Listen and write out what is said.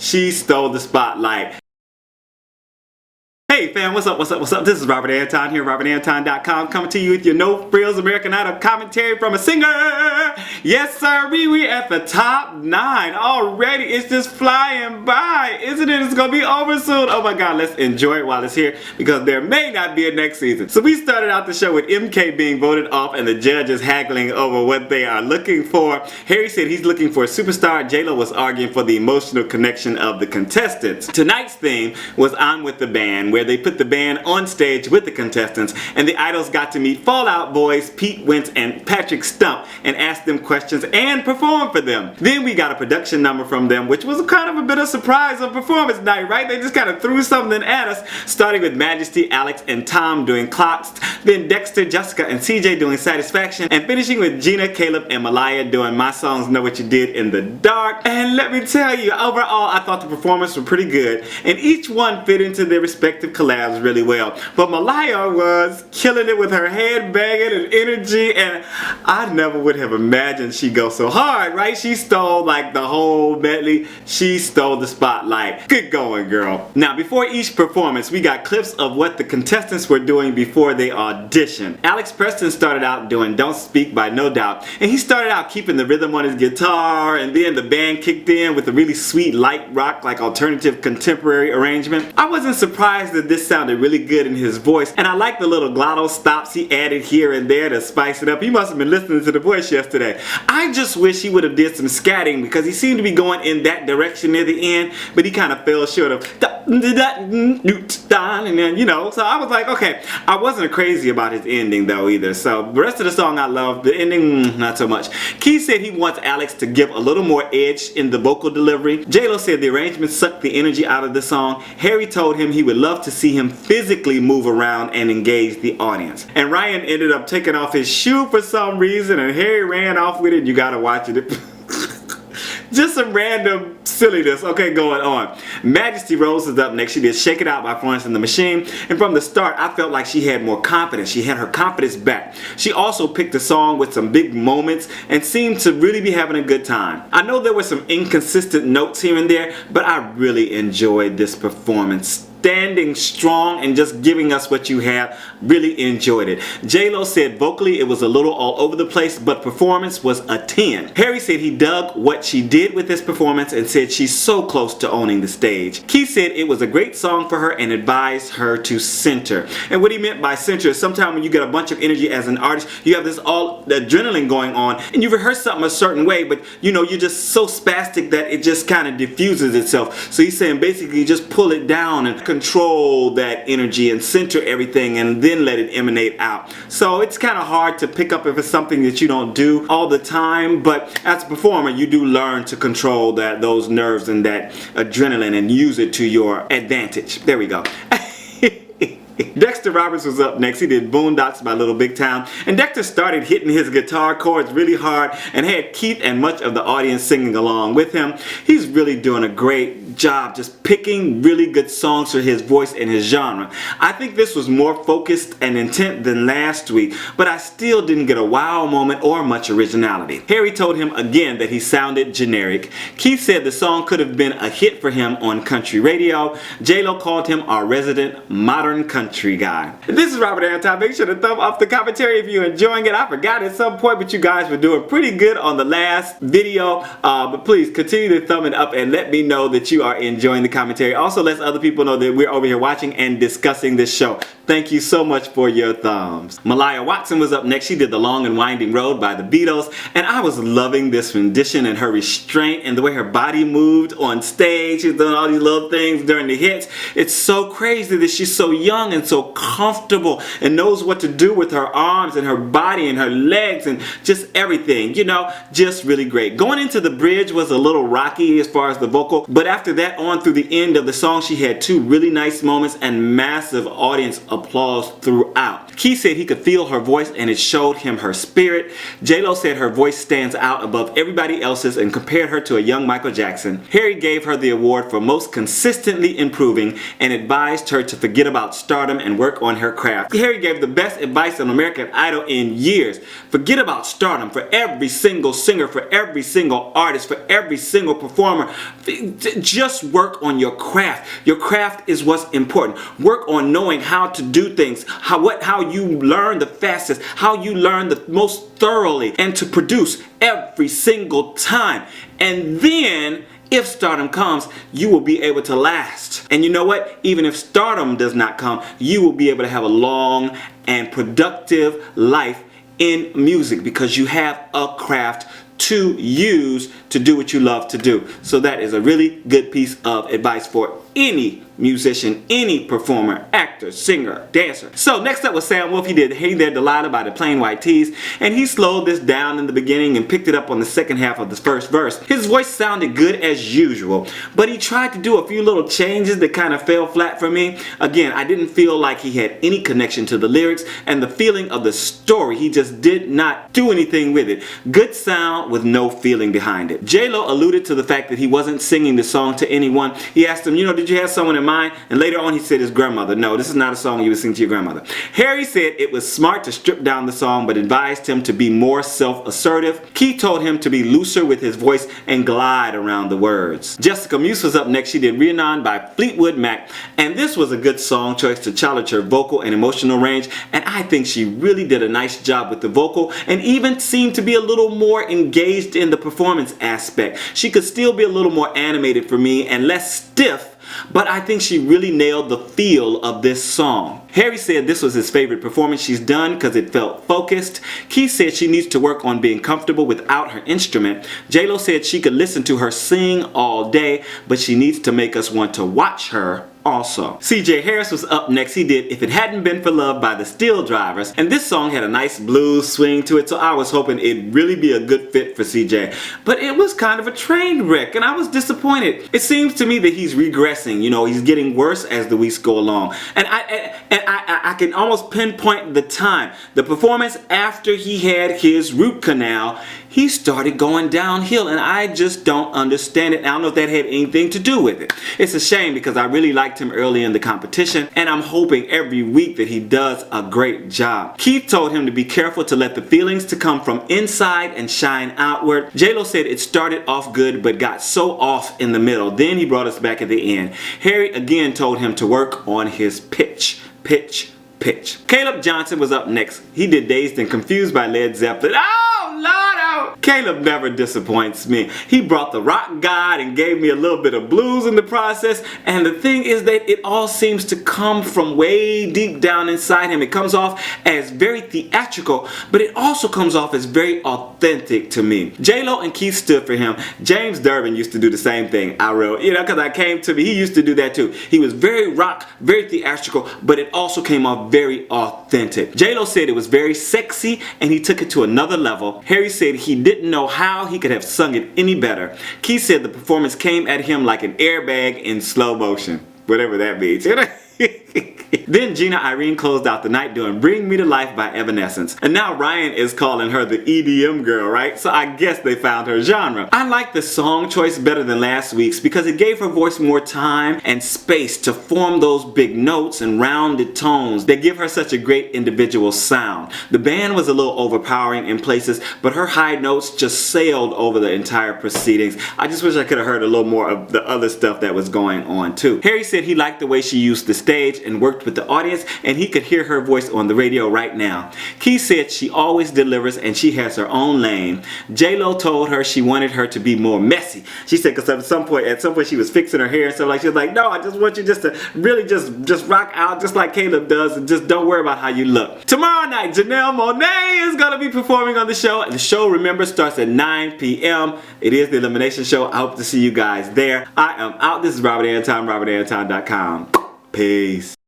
she stole the spotlight. Hey fam, what's up? This is Robert Anton here, robertantonnyc.com, coming to you with your no frills American Idol commentary from a singer. Yes sir, we at the top 9 already. It's just flying by, isn't it? It's gonna be over soon. Oh my god, let's enjoy it while it's here, because there may not be a next season. So we started out the show with MK being voted off and the judges haggling over what they are looking for. Harry said he's looking for a superstar. J-Lo was arguing for the emotional connection of the contestants. Tonight's theme was On With The Band, where they put the band on stage with the contestants, and the idols got to meet Fall Out Boys, Pete Wentz, and Patrick Stump, and ask them questions and perform for them. Then we got a production number from them, which was kind of a bit of a surprise on performance night, right? They just kind of threw something at us, starting with Majesty, Alex, and Tom doing Clocks, then Dexter, Jessica, and CJ doing Satisfaction, and finishing with Jena, Caleb, and Malaya doing My Songs Know What You Did in the Dark. And let me tell you, overall, I thought the performance was pretty good, and each one fit into their respective collabs really well. But Malaya was killing it with her head banging and energy, and I never would have imagined she'd go so hard, right? She stole like the whole medley. She stole the spotlight. Good going, girl. Now, before each performance, we got clips of what the contestants were doing before they auditioned. Alex Preston started out doing Don't Speak by No Doubt, and he started out keeping the rhythm on his guitar, and then the band kicked in with a really sweet light rock, like alternative contemporary arrangement. I wasn't surprised that this sounded really good in his voice, and I like the little glottal stops he added here and there to spice it up. He must have been listening to The Voice yesterday. I just wish he would have did some scatting, because he seemed to be going in that direction near the end, but he kind of fell short of and then, you know, so I was like, okay. I wasn't crazy about his ending though either, so the rest of the song I loved. The ending, not so much. Keith said he wants Alex to give a little more edge in the vocal delivery. J-Lo said the arrangement sucked the energy out of the song. Harry told him he would love to see him physically move around and engage the audience. And Ryan ended up taking off his shoe for some reason, and Harry ran off with it. You gotta watch it. Just some random silliness, okay, going on. Majesty Rose is up next. She did Shake It Out by Florence and the Machine, and from the start I felt like she had more confidence. She had her confidence back. She also picked a song with some big moments and seemed to really be having a good time. I know there were some inconsistent notes here and there, but I really enjoyed this performance. Standing strong and just giving us what you have. Really enjoyed it. J-Lo said vocally it was a little all over the place, but performance was a 10. Harry said he dug what she did with this performance and said she's so close to owning the stage. Keith said it was a great song for her and advised her to center. And what he meant by center is sometimes when you get a bunch of energy as an artist, you have this all adrenaline going on, and you rehearse something a certain way, but you know, you're just so spastic that it just kind of diffuses itself. So he's saying basically just pull it down and control that energy and center everything and then let it emanate out. So it's kind of hard to pick up if it's something that you don't do all the time, but as a performer you do learn to control those nerves and that adrenaline and use it to your advantage. There we go. Dexter Roberts was up next. He did Boondocks by Little Big Town, and Dexter started hitting his guitar chords really hard and had Keith and much of the audience singing along with him. He's really doing a great job just picking really good songs for his voice and his genre. I think this was more focused and intent than last week, but I still didn't get a wow moment or much originality. Harry told him again that he sounded generic. Keith said the song could have been a hit for him on country radio. J-Lo called him our resident modern country guy. This is Robert Anton. Make sure to thumb up the commentary if you're enjoying it. I forgot at some point, but you guys were doing pretty good on the last video. But please continue to thumb it up and let me know that you are enjoying the commentary. Also, let other people know that we're over here watching and discussing this show. Thank you so much for your thumbs. Malaya Watson was up next. She did The Long and Winding Road by the Beatles, and I was loving this rendition and her restraint and the way her body moved on stage. She's doing all these little things during the hits. It's so crazy that she's so young and so comfortable and knows what to do with her arms and her body and her legs and just everything, you know, just really great. Going into the bridge was a little rocky as far as the vocal, but after that on through the end of the song, she had two really nice moments and massive audience applause throughout. Keith said he could feel her voice and it showed him her spirit. J-Lo said her voice stands out above everybody else's and compared her to a young Michael Jackson. Harry gave her the award for most consistently improving and advised her to forget about stardom and work on her craft. Harry gave the best advice on American Idol in years. Forget about stardom. For every single singer, for every single artist, for every single performer, just just work on your craft. Your craft is what's important. Work on knowing how to do things, how you learn the fastest, how you learn the most thoroughly, and to produce every single time. And then if stardom comes, you will be able to last. And you know what? Even if stardom does not come, you will be able to have a long and productive life in music because you have a craft to use to do what you love to do. So that is a really good piece of advice for any musician, any performer, actor, singer, dancer. So next up was Sam Woolf. He did Hey There Delilah by the Plain White T's, and he slowed this down in the beginning and picked it up on the second half of the first verse. His voice sounded good as usual, but he tried to do a few little changes that kind of fell flat for me. Again, I didn't feel like he had any connection to the lyrics and the feeling of the story. He just did not do anything with it. Good sound with no feeling behind it. J-Lo alluded to the fact that he wasn't singing the song to anyone. He asked him, did you have someone in mind? And later on he said his grandmother. No, this is not a song you would sing to your grandmother. Harry said it was smart to strip down the song, but advised him to be more self-assertive. Keith told him to be looser with his voice and glide around the words. Jessica Meuse was up next. She did Rhiannon by Fleetwood Mac, and this was a good song choice to challenge her vocal and emotional range, and I think she really did a nice job with the vocal and even seemed to be a little more engaged in the performance aspect. She could still be a little more animated for me and less stiff, but I think she really nailed the feel of this song. Harry said this was his favorite performance she's done because it felt focused. Keith said she needs to work on being comfortable without her instrument. J-Lo said she could listen to her sing all day, but she needs to make us want to watch her also. CJ Harris was up next. He did If It Hadn't Been For Love by the SteelDrivers, and this song had a nice blues swing to it, so I was hoping it'd really be a good fit for CJ. But it was kind of a train wreck, and I was disappointed. It seems to me that he's regressing. He's getting worse as the weeks go along. And I can almost pinpoint the time. The performance after he had his root canal, he started going downhill, and I just don't understand it. I don't know if that had anything to do with it. It's a shame because I really liked him early in the competition, and I'm hoping every week that he does a great job. Keith told him to be careful to let the feelings to come from inside and shine outward. J-Lo said it started off good but got so off in the middle. Then he brought us back at the end. Harry again told him to work on his pitch. Caleb Johnson was up next. He did Dazed and Confused by Led Zeppelin. Oh, Lord, oh! Caleb never disappoints me. He brought the rock god and gave me a little bit of blues in the process, and the thing is that it all seems to come from way deep down inside him. It comes off as very theatrical, but it also comes off as very authentic to me. J-Lo and Keith stood for him. James Durbin used to do the same thing. He used to do that too. He was very rock, very theatrical, but it also came off very authentic. J-Lo said it was very sexy and he took it to another level. Harry said he didn't know how he could have sung it any better. Keith said the performance came at him like an airbag in slow motion. Whatever that means. Then Jena Irene closed out the night doing Bring Me to Life by Evanescence. And now Ryan is calling her the EDM girl, right? So I guess they found her genre. I like the song choice better than last week's because it gave her voice more time and space to form those big notes and rounded tones that give her such a great individual sound. The band was a little overpowering in places, but her high notes just sailed over the entire proceedings. I just wish I could have heard a little more of the other stuff that was going on too. Harry said he liked the way she used the stage and worked with the audience, and he could hear her voice on the radio right now. Keith said she always delivers and she has her own lane. J-Lo told her she wanted her to be more messy. She said because at some point she was fixing her hair and stuff, like she was like, no, I just want you just to really just rock out just like Caleb does and just don't worry about how you look. Tomorrow night, Janelle Monáe is going to be performing on the show, and the show, remember, starts at 9 p.m. It is the elimination show. I hope to see you guys there. I am out. This is Robert Anton, robertanton.com. Peace.